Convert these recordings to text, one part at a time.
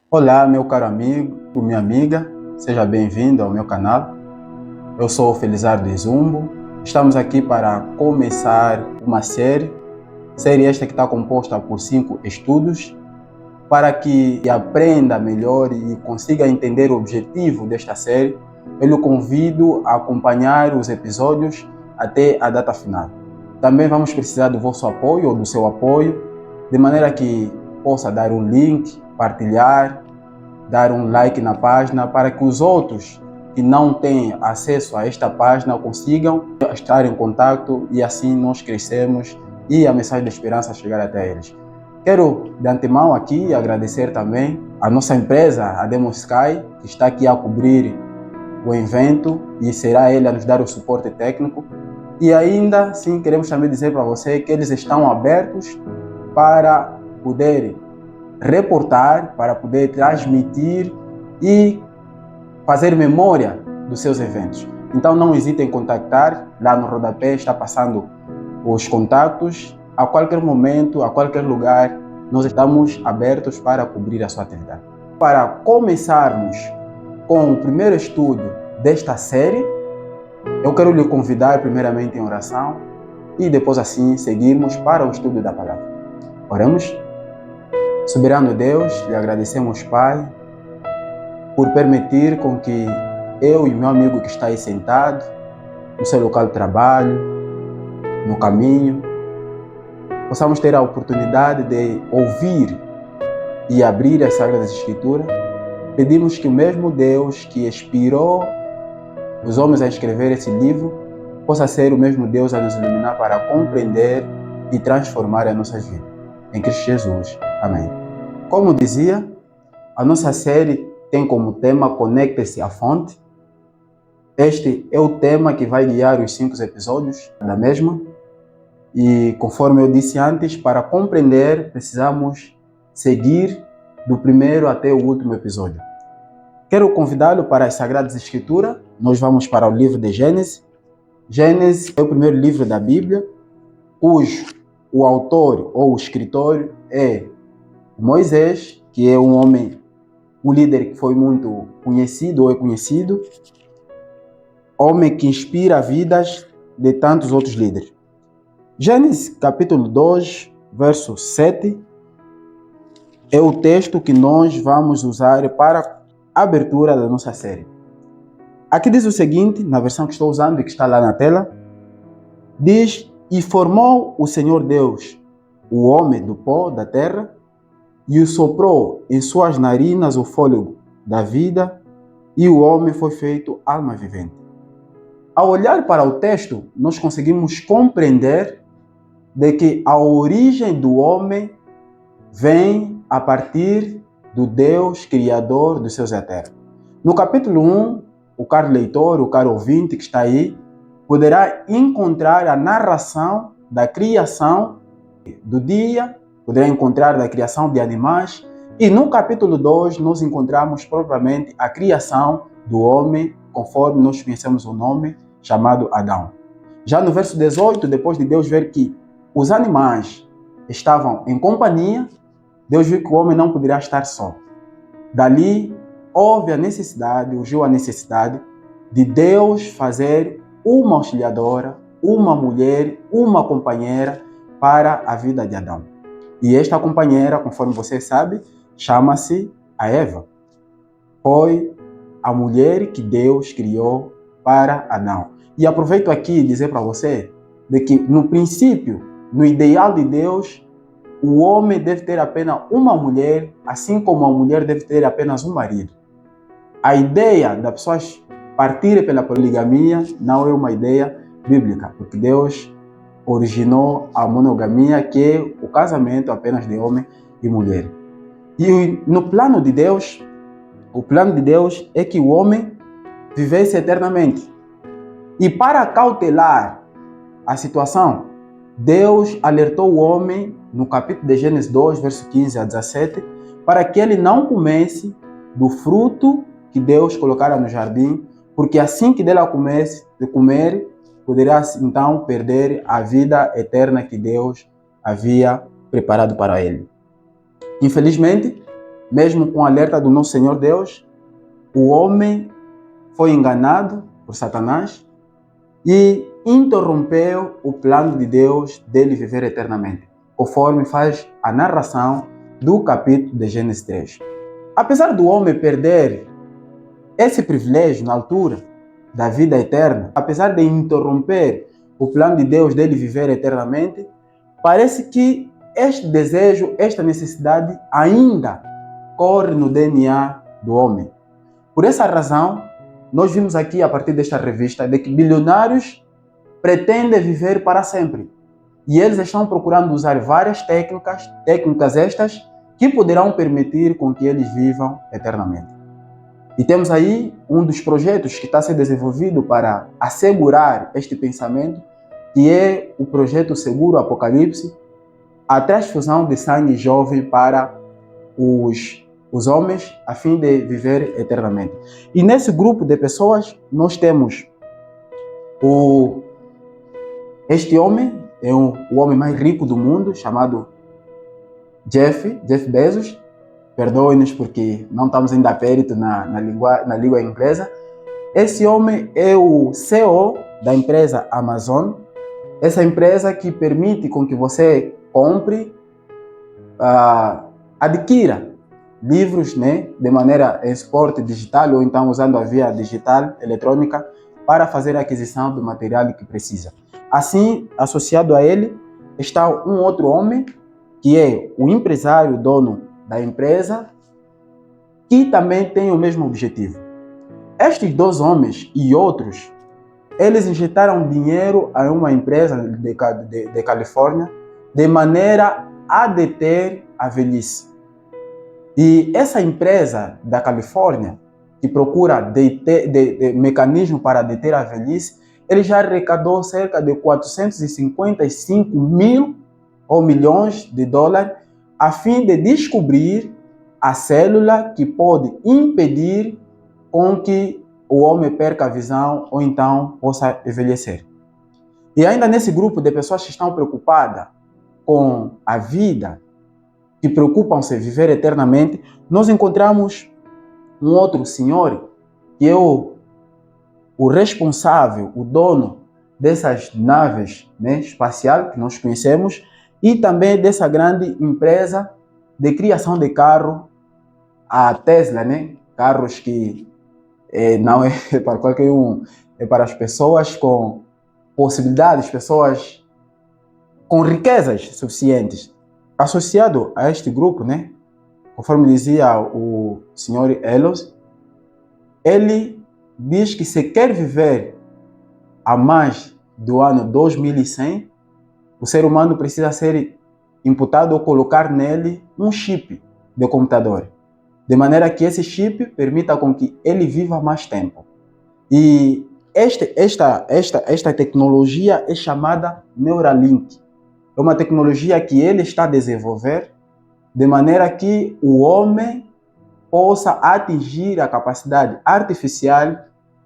Olá, meu caro amigo, minha amiga, seja bem-vindo ao meu canal. Eu sou o Felizardo Zumbo. Estamos aqui para começar uma série esta que está composta por 5 estudos, para que aprenda melhor e consiga entender o objetivo desta série. Eu lhe convido a acompanhar os episódios até a data final. Também vamos precisar do vosso apoio ou do seu apoio, de maneira que possa dar um link, partilhar, dar um like na página para que os outros que não têm acesso a esta página consigam estar em contato e assim nós crescemos e a mensagem de esperança chegar até eles. Quero de antemão aqui agradecer também a nossa empresa, a Demo Sky, que está aqui a cobrir o evento e será ele a nos dar o suporte técnico. E ainda sim queremos também dizer para você que eles estão abertos para poder reportar, para poder transmitir e fazer memória dos seus eventos. Então não hesite em contactar, lá no rodapé está passando os contatos. A qualquer momento, a qualquer lugar, nós estamos abertos para cobrir a sua atividade. Para começarmos com o primeiro estudo desta série, eu quero lhe convidar primeiramente em oração e depois assim seguirmos para o estudo da palavra. Oremos. Soberano Deus, lhe agradecemos, Pai, por permitir com que eu e meu amigo que está aí sentado, no seu local de trabalho, no caminho, possamos ter a oportunidade de ouvir e abrir as Sagradas Escrituras. Pedimos que o mesmo Deus que inspirou os homens a escrever esse livro, possa ser o mesmo Deus a nos iluminar para compreender e transformar as nossas vidas. Em Cristo Jesus. Amém. Como dizia, a nossa série tem como tema Conecte-se à Fonte. Este é o tema que vai guiar os 5 episódios da mesma. E conforme eu disse antes, para compreender, precisamos seguir do primeiro até o último episódio. Quero convidá-lo para as Sagradas Escrituras. Nós vamos para o livro de Gênesis. Gênesis é o primeiro livro da Bíblia, cujo o autor ou o escritor é Moisés, que é um homem, um líder que foi muito conhecido ou é conhecido, homem que inspira vidas de tantos outros líderes. Gênesis capítulo 2, verso 7, é o texto que nós vamos usar para a abertura da nossa série. Aqui diz o seguinte, na versão que estou usando e que está lá na tela, diz: E formou o Senhor Deus o homem do pó da terra, e o soprou em suas narinas o fôlego da vida, e o homem foi feito alma vivente. Ao olhar para o texto, nós conseguimos compreender de que a origem do homem vem a partir do Deus Criador dos céus e da terra. No capítulo 1, o caro leitor, o caro ouvinte que está aí, poderá encontrar a narração da criação do dia, poderá encontrar da criação de animais, e no capítulo 2 nós encontramos propriamente a criação do homem, conforme nós conhecemos o nome, chamado Adão. Já no verso 18, depois de Deus ver que os animais estavam em companhia, Deus viu que o homem não poderia estar só. Dali houve a necessidade, surgiu a necessidade de Deus fazer uma auxiliadora, uma mulher, uma companheira para a vida de Adão. E esta companheira, conforme você sabe, chama-se a Eva. Foi a mulher que Deus criou para Adão. E aproveito aqui dizer para você de que no princípio, no ideal de Deus, o homem deve ter apenas uma mulher, assim como a mulher deve ter apenas um marido. A ideia das pessoas partirem pela poligamia não é uma ideia bíblica, porque Deus originou a monogamia, que é o casamento apenas de homem e mulher. E no plano de Deus, o plano de Deus é que o homem vivesse eternamente. E para cautelar a situação, Deus alertou o homem no capítulo de Gênesis 2, verso 15 a 17, para que ele não comesse do fruto que Deus colocara no jardim, porque assim que dela comesse, de comer, poderá então perder a vida eterna que Deus havia preparado para ele. Infelizmente, mesmo com o alerta do nosso Senhor Deus, o homem foi enganado por Satanás e interrompeu o plano de Deus dele viver eternamente, conforme faz a narração do capítulo de Gênesis 3. Apesar do homem perder esse privilégio na altura da vida eterna, apesar de interromper o plano de Deus dele viver eternamente, parece que este desejo, esta necessidade ainda corre no DNA do homem. Por essa razão, nós vimos aqui a partir desta revista de que bilionários pretendem viver para sempre. E eles estão procurando usar várias técnicas estas que poderão permitir com que eles vivam eternamente. E temos aí um dos projetos que está sendo desenvolvido para assegurar este pensamento, que é o projeto Seguro Apocalipse, a transfusão de sangue jovem para os homens, a fim de viver eternamente. E nesse grupo de pessoas, nós temos este homem, é o homem mais rico do mundo, chamado Jeff Bezos. Perdoe-nos porque não estamos ainda perto na língua inglesa. Esse homem é o CEO da empresa Amazon, essa empresa que permite com que você compre, adquira livros, né, de maneira em suporte digital ou então usando a via digital, eletrônica, para fazer a aquisição do material que precisa. Assim, associado a ele, está um outro homem, que é o empresário, dono da empresa, que também tem o mesmo objetivo. Estes dois homens e outros, eles injetaram dinheiro a uma empresa de Califórnia de maneira a deter a velhice. E essa empresa da Califórnia, que procura mecanismo para deter a velhice, ele já arrecadou cerca de 455 mil ou milhões de dólares a fim de descobrir a célula que pode impedir com que o homem perca a visão ou então possa envelhecer. E ainda nesse grupo de pessoas que estão preocupadas com a vida, que preocupam-se em viver eternamente, nós encontramos um outro senhor, que é o responsável, o dono dessas naves, né, espaciais que nós conhecemos, e também dessa grande empresa de criação de carro, a Tesla, né? Carros que não é para qualquer um, é para as pessoas com possibilidades, pessoas com riquezas suficientes. Associado a este grupo, né, conforme dizia o senhor Elon, ele diz que se quer viver a mais do ano 2100, o ser humano precisa ser imputado ou colocar nele um chip de computador, de maneira que esse chip permita com que ele viva mais tempo. E esta tecnologia é chamada Neuralink. É uma tecnologia que ele está a desenvolver de maneira que o homem possa atingir a capacidade artificial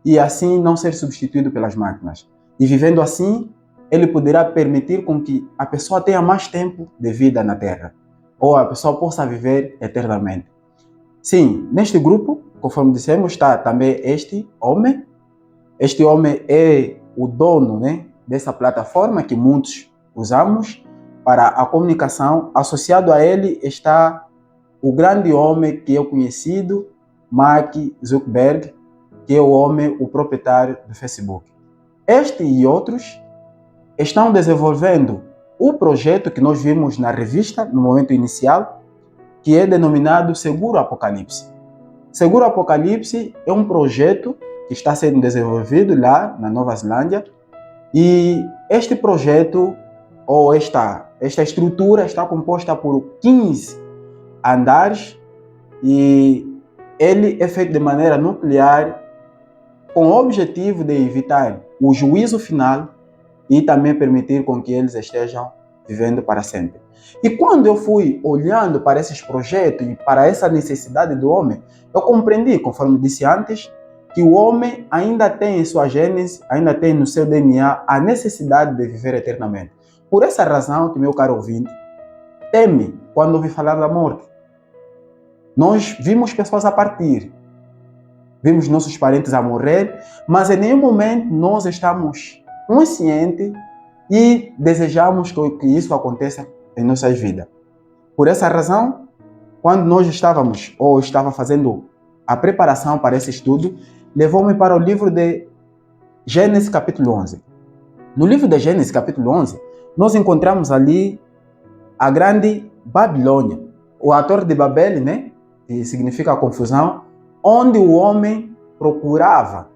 e assim não ser substituído pelas máquinas. E vivendo assim, ele poderá permitir com que a pessoa tenha mais tempo de vida na Terra, ou a pessoa possa viver eternamente. Sim, neste grupo, conforme dissemos, está também este homem. Este homem é o dono, né, dessa plataforma que muitos usamos para a comunicação. Associado a ele está o grande homem que é conhecido, Mark Zuckerberg, que é o proprietário do Facebook. Este e outros estão desenvolvendo o projeto que nós vimos na revista no momento inicial, que é denominado Seguro Apocalipse. Seguro Apocalipse é um projeto que está sendo desenvolvido lá na Nova Zelândia, e este projeto, ou esta estrutura, está composta por 15 andares, e ele é feito de maneira nuclear, com o objetivo de evitar o juízo final e também permitir com que eles estejam vivendo para sempre. E quando eu fui olhando para esses projetos e para essa necessidade do homem, eu compreendi, conforme disse antes, que o homem ainda tem em sua gênese, ainda tem no seu DNA a necessidade de viver eternamente. Por essa razão que, meu caro ouvinte, teme quando ouve falar da morte. Nós vimos pessoas a partir, vimos nossos parentes a morrer, mas em nenhum momento nós estamos conscientes e desejamos que isso aconteça em nossas vidas. Por essa razão, quando nós estava fazendo a preparação para esse estudo, levou-me para o livro de Gênesis capítulo 11. No livro de Gênesis capítulo 11, nós encontramos ali a grande Babilônia, o ator de Babel, né? Que significa confusão, onde o homem procurava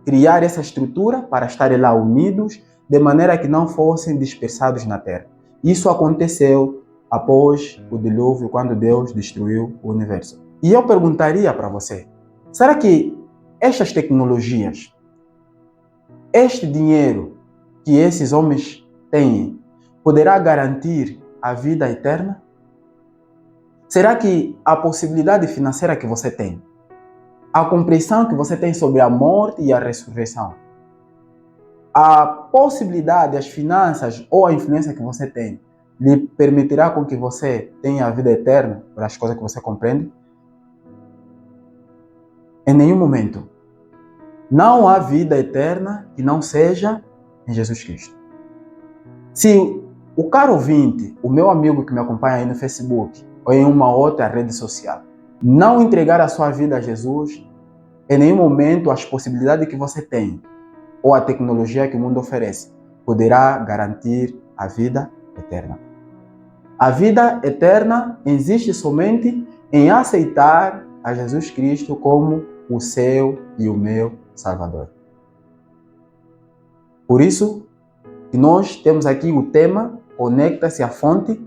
criar essa estrutura para estarem lá unidos, de maneira que não fossem dispersados na terra. Isso aconteceu após o dilúvio, quando Deus destruiu o universo. E eu perguntaria para você, será que estas tecnologias, este dinheiro que esses homens têm, poderá garantir a vida eterna? Será que a possibilidade financeira que você tem, a compreensão que você tem sobre a morte e a ressurreição, a possibilidade, as finanças ou a influência que você tem, lhe permitirá com que você tenha a vida eterna por as coisas que você compreende? Em nenhum momento. Não há vida eterna que não seja em Jesus Cristo. Se o caro ouvinte, o meu amigo que me acompanha aí no Facebook ou em uma outra rede social, não entregar a sua vida a Jesus, em nenhum momento as possibilidades que você tem ou a tecnologia que o mundo oferece poderá garantir a vida eterna. A vida eterna existe somente em aceitar a Jesus Cristo como o seu e o meu Salvador. Por isso que nós temos aqui o tema Conecta-se à fonte,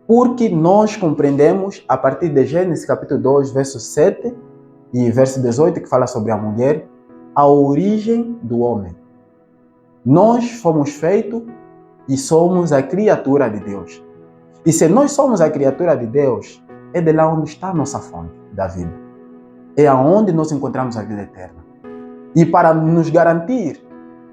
porque nós compreendemos a partir de Gênesis capítulo 2, verso 7 e verso 18, que fala sobre a mulher, a origem do homem. Nós fomos feitos e somos a criatura de Deus. E se nós somos a criatura de Deus, é de lá onde está a nossa fonte da vida. É aonde nós encontramos a vida eterna. E para nos garantir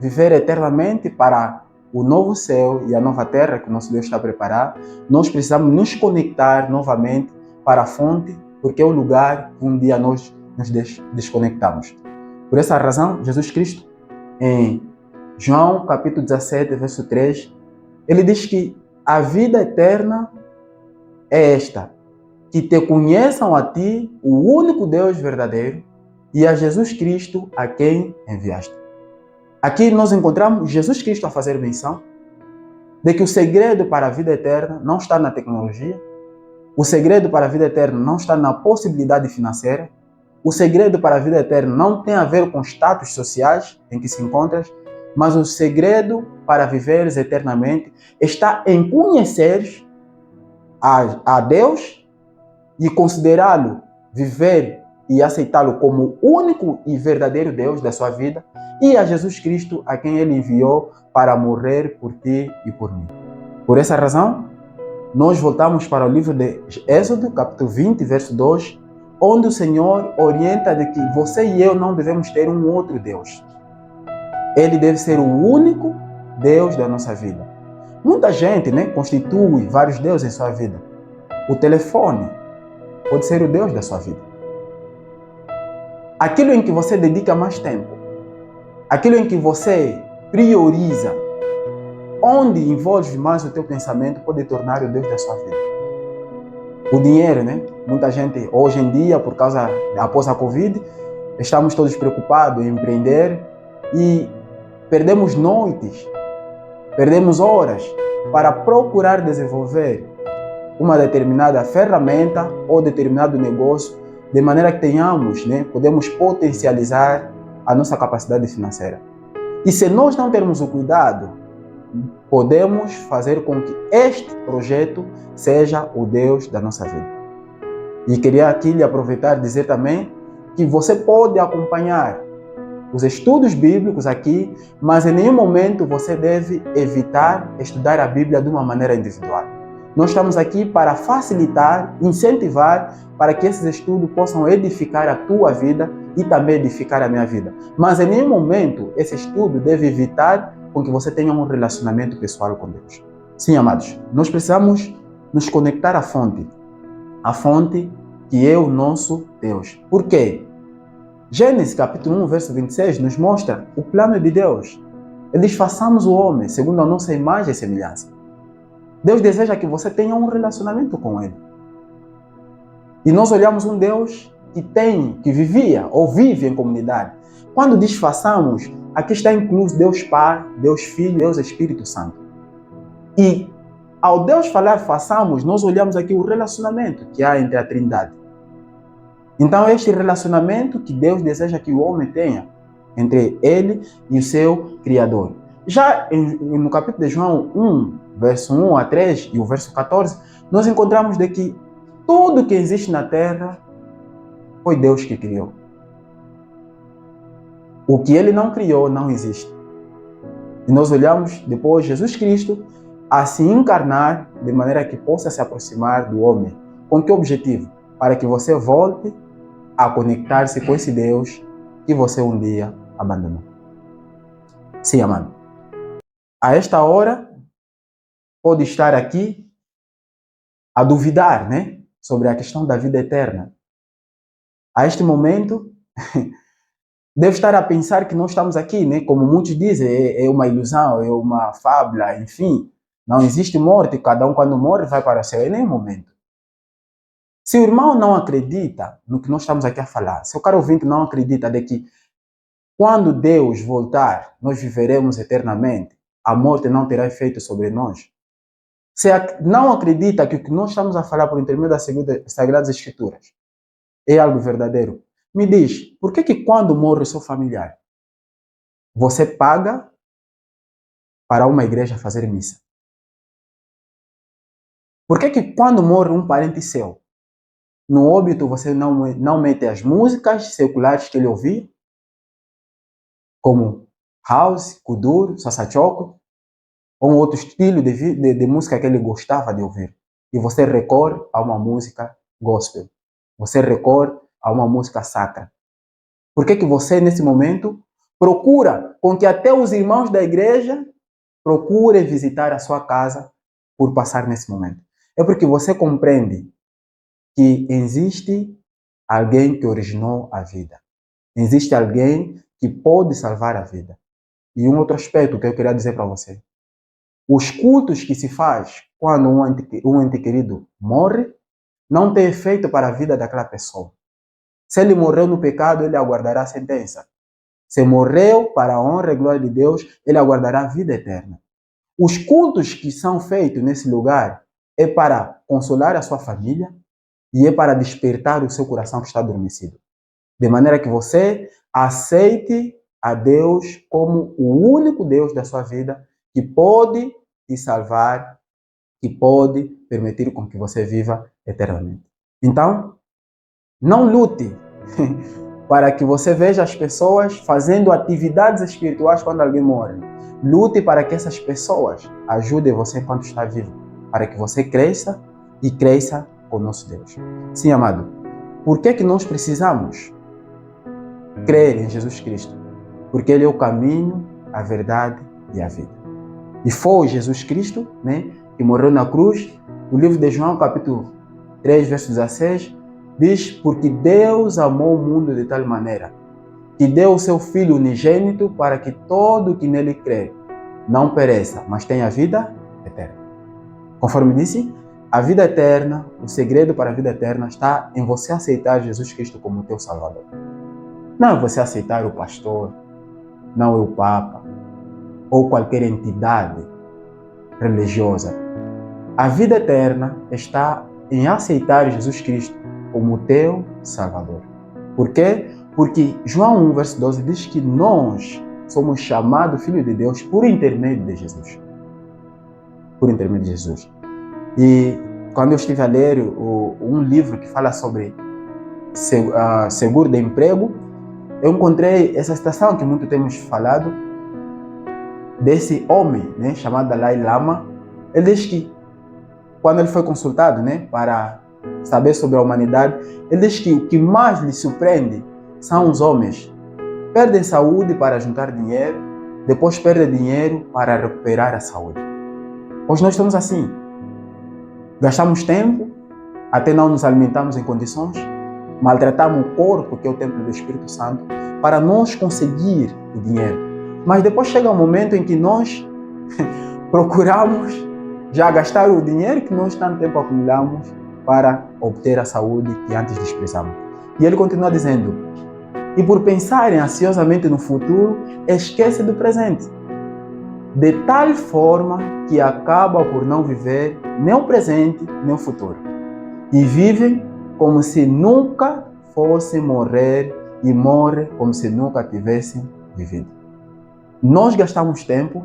viver eternamente para o novo céu e a nova terra que o nosso Deus está a preparar, nós precisamos nos conectar novamente para a fonte, porque é o lugar que um dia nós nos desconectamos. Por essa razão, Jesus Cristo, em João capítulo 17, verso 3, ele diz que a vida eterna é esta, que te conheçam a ti, o único Deus verdadeiro, e a Jesus Cristo a quem enviaste. Aqui nós encontramos Jesus Cristo a fazer menção de que o segredo para a vida eterna não está na tecnologia, o segredo para a vida eterna não está na possibilidade financeira, o segredo para a vida eterna não tem a ver com status sociais em que se encontras, mas o segredo para viveres eternamente está em conheceres a Deus e considerá-lo, viver e aceitá-lo como o único e verdadeiro Deus da sua vida, e a Jesus Cristo a quem Ele enviou para morrer por ti e por mim. Por essa razão, nós voltamos para o livro de Êxodo, capítulo 20, verso 2, onde o Senhor orienta de que você e eu não devemos ter um outro Deus. Ele deve ser o único Deus da nossa vida. Muita gente, constitui vários deuses em sua vida. O telefone pode ser o Deus da sua vida. Aquilo em que você dedica mais tempo, aquilo em que você prioriza, onde envolve mais o teu pensamento, pode tornar o Deus da sua vida. O dinheiro, Muita gente, hoje em dia, após a Covid, estamos todos preocupados em empreender e perdemos noites, perdemos horas para procurar desenvolver uma determinada ferramenta ou determinado negócio, de maneira que podemos potencializar a nossa capacidade financeira. E se nós não termos o cuidado, podemos fazer com que este projeto seja o Deus da nossa vida. E queria aqui lhe aproveitar e dizer também que você pode acompanhar os estudos bíblicos aqui, mas em nenhum momento você deve evitar estudar a Bíblia de uma maneira individual. Nós estamos aqui para facilitar, incentivar, para que esses estudos possam edificar a tua vida e também edificar a minha vida. Mas em nenhum momento esse estudo deve evitar com que você tenha um relacionamento pessoal com Deus. Sim, amados, nós precisamos nos conectar à fonte que é o nosso Deus. Por quê? Gênesis capítulo 1, verso 26 nos mostra o plano de Deus. Ele diz, façamos o homem segundo a nossa imagem e semelhança. Deus deseja que você tenha um relacionamento com Ele. E nós olhamos um Deus que vivia ou vive em comunidade. Quando diz façamos, aqui está incluso Deus Pai, Deus Filho, Deus Espírito Santo. E ao Deus falar façamos, nós olhamos aqui o relacionamento que há entre a Trindade. Então, este relacionamento que Deus deseja que o homem tenha entre ele e o seu Criador. Já no capítulo de João 1, verso 1 a 3 e o verso 14, nós encontramos de que tudo que existe na terra foi Deus que criou. O que Ele não criou não existe. E nós olhamos depois Jesus Cristo a se encarnar de maneira que possa se aproximar do homem. Com que objetivo? Para que você volte a conectar-se com esse Deus que você um dia abandonou. Sim, amado. A esta hora, pode estar aqui a duvidar, né, sobre a questão da vida eterna. A este momento, deve estar a pensar que nós estamos aqui, né, como muitos dizem, é uma ilusão, é uma fábula, enfim. Não existe morte, cada um quando morre vai para o céu. É nem momento. Se o irmão não acredita no que nós estamos aqui a falar, se o caro ouvinte não acredita de que quando Deus voltar, nós viveremos eternamente, a morte não terá efeito sobre nós. Se não acredita que o que nós estamos a falar por intermédio das Sagradas Escrituras é algo verdadeiro, me diz, por que quando morre o seu familiar, você paga para uma igreja fazer missa? Por que quando morre um parente seu, no óbito você não mete as músicas seculares que ele ouvia? Como house, kuduro, sasachoco, ou um outro estilo de música que ele gostava de ouvir. E você recorre a uma música gospel. Você recorre a uma música sacra. Por que você, nesse momento, procura com que até os irmãos da igreja procurem visitar a sua casa por passar nesse momento? É porque você compreende que existe alguém que originou a vida. Existe alguém que pode salvar a vida. E um outro aspecto que eu queria dizer para você. Os cultos que se faz quando um ente querido morre, não tem efeito para a vida daquela pessoa. Se ele morreu no pecado, ele aguardará a sentença. Se morreu para a honra e glória de Deus, ele aguardará a vida eterna. Os cultos que são feitos nesse lugar é para consolar a sua família e é para despertar o seu coração que está adormecido. De maneira que você aceite a Deus como o único Deus da sua vida que pode te salvar, que pode permitir com que você viva eternamente. Então, não lute para que você veja as pessoas fazendo atividades espirituais quando alguém morre. Lute para que essas pessoas ajudem você enquanto está vivo, para que você cresça e cresça com o nosso Deus. Sim, amado, por que nós precisamos crer em Jesus Cristo? Porque Ele é o caminho, a verdade e a vida. E foi Jesus Cristo, né, que morreu na cruz. O livro de João, capítulo 3, verso 16, diz, porque Deus amou o mundo de tal maneira que deu o seu Filho unigênito para que todo que nele crê não pereça, mas tenha vida eterna. Conforme disse, a vida eterna, o segredo para a vida eterna está em você aceitar Jesus Cristo como teu Salvador. Não é você aceitar o pastor, não é o Papa, ou qualquer entidade religiosa. A vida eterna está em aceitar Jesus Cristo como teu Salvador. Por quê? Porque João 1, verso 12 diz que nós somos chamados filhos de Deus por intermédio de Jesus. Por intermédio de Jesus. E quando eu estive a ler um livro que fala sobre seguro de emprego, eu encontrei essa citação que muito temos falado, desse homem, né, chamado Dalai Lama. Ele diz que, quando ele foi consultado, né, para saber sobre a humanidade, ele diz que o que mais lhe surpreende são os homens. Perdem saúde para juntar dinheiro, depois perdem dinheiro para recuperar a saúde. Pois nós estamos assim. Gastamos tempo até não nos alimentamos em condições, maltratamos o corpo, que é o templo do Espírito Santo, para nós conseguir o dinheiro. Mas depois chega um momento em que nós procuramos já gastar o dinheiro que nós tanto tempo acumulamos para obter a saúde que antes desprezamos. E ele continua dizendo: e por pensarem ansiosamente no futuro, esquece do presente, de tal forma que acaba por não viver nem o presente nem o futuro, e vivem como se nunca fossem morrer e morrem como se nunca tivessem vivido. Nós gastamos tempo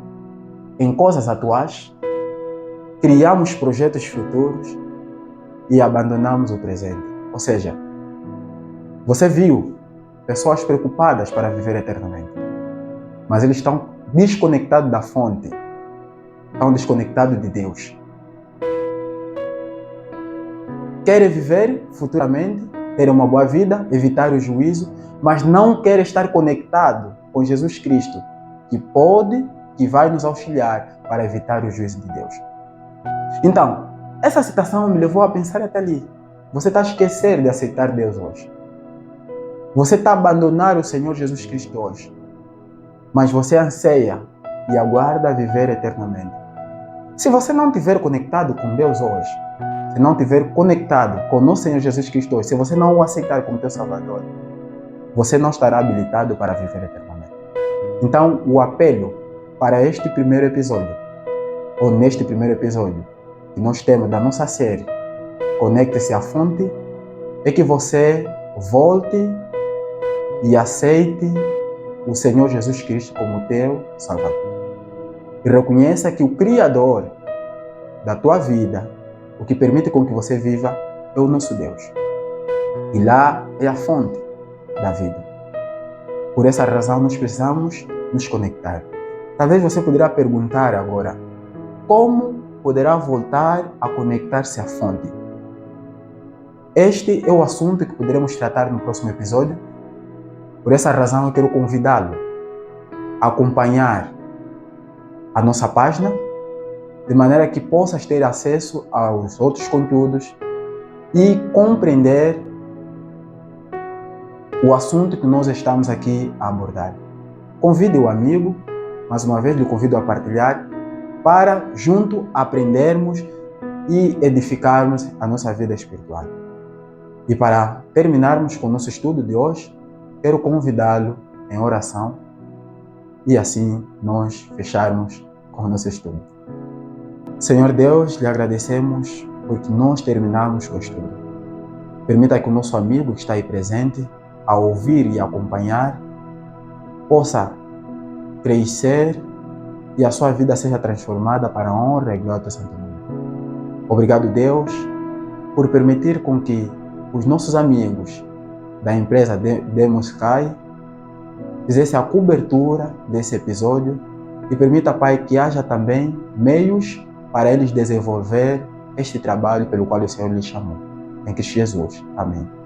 em coisas atuais, criamos projetos futuros e abandonamos o presente. Ou seja, você viu pessoas preocupadas para viver eternamente, mas eles estão desconectados da fonte, estão desconectados de Deus. Querem viver futuramente, ter uma boa vida, evitar o juízo, mas não querem estar conectado com Jesus Cristo, que vai nos auxiliar para evitar o juízo de Deus. Então, essa citação me levou a pensar até ali. Você está a esquecer de aceitar Deus hoje. Você está a abandonar o Senhor Jesus Cristo hoje. Mas você anseia e aguarda viver eternamente. Se você não estiver conectado com Deus hoje, se não estiver conectado com o Senhor Jesus Cristo hoje, se você não o aceitar como teu Salvador, você não estará habilitado para viver eternamente. Então, o apelo para este primeiro episódio, ou neste primeiro episódio, que nós temos da nossa série Conecte-se à Fonte, é que você volte e aceite o Senhor Jesus Cristo como teu Salvador. E reconheça que o Criador da tua vida, o que permite com que você viva, é o nosso Deus. E lá é a fonte da vida. Por essa razão, nós precisamos nos conectar. Talvez você poderá perguntar agora: como poderá voltar a conectar-se à fonte? Este é o assunto que poderemos tratar no próximo episódio. Por essa razão, eu quero convidá-lo a acompanhar a nossa página, de maneira que possas ter acesso aos outros conteúdos e compreender o assunto que nós estamos aqui a abordar. Convide o amigo, mais uma vez lhe convido a partilhar, para junto aprendermos e edificarmos a nossa vida espiritual. E para terminarmos com o nosso estudo de hoje, quero convidá-lo em oração e assim nós fecharmos com o nosso estudo. Senhor Deus, lhe agradecemos porque nós terminamos o estudo. Permita que o nosso amigo que está aí presente, a ouvir e acompanhar, possa crescer e a sua vida seja transformada para a honra e glória do Santo Nome. Obrigado, Deus, por permitir com que os nossos amigos da empresa Demos Sky fizessem a cobertura desse episódio e permita, Pai, que haja também meios para eles desenvolver este trabalho pelo qual o Senhor lhes chamou. Em Cristo Jesus. Amém.